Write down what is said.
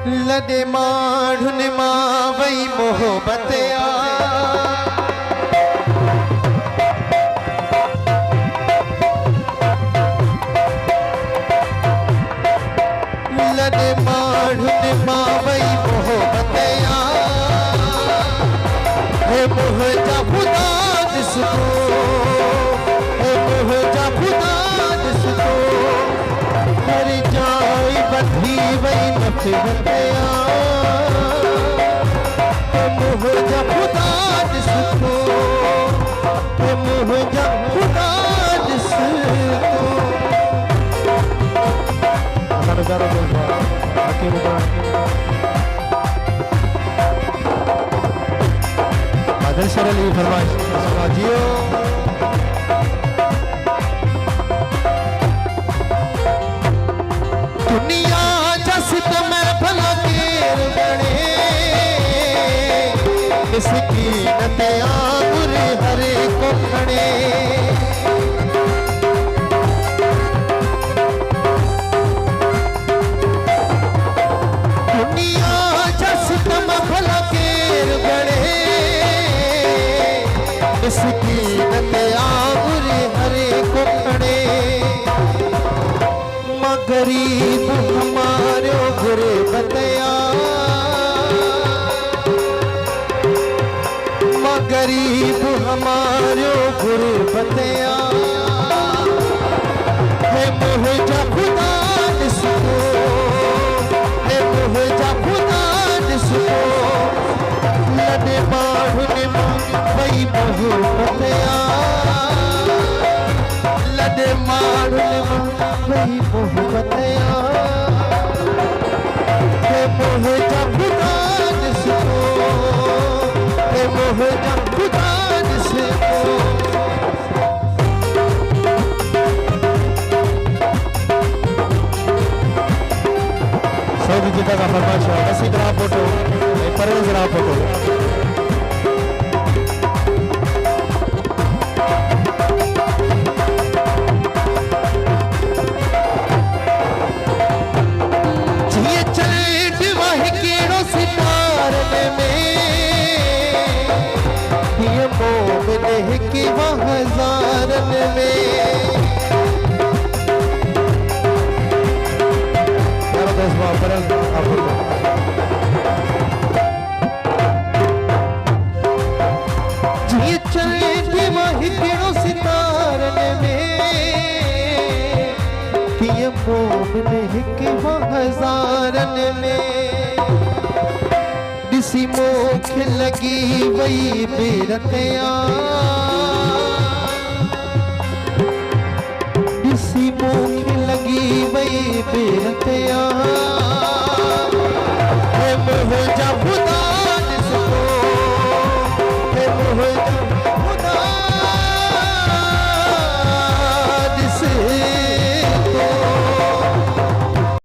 लदे माढ़ुन मां वई मोहब्बत आ लदे माढ़ुन मां वई मोहब्बत आ हे मुझा खुदा दिसको हे मुझा खुदा दिसको हर जाई बधी वई नफ़रत आ हे मुझा खुदा दिसको हे मुझा खुदा दिसको नजारा आके बादल सरली फरमाइश जियो दुनिया जसित में भला केर बने मिसकीन ते आंगुर हरे को खड़े मिसकीन ते आंगुर हरे को खड़े मां गरीब हमारो गुरे बतया मां गरीब हमारो गुरे बतया हे मुझा खुदा दिसको हे मुझा खुदा दिसको लदे माढ़ुन वई मोहब्बत आ लदे माढ़ुन वई मोहब्बत आ हे मुझा खुदा दिसको हे मुझा खुदा दिसको सऊदी जिद्दा का फरमाइश है ऐसी तरह फोटो परवेज जरा फोटो की हज़ारन में जी चले थी वही किड़ो सितारन में ये मोमिन की हज़ारन में दिसी मोख लगी वही बेरत आ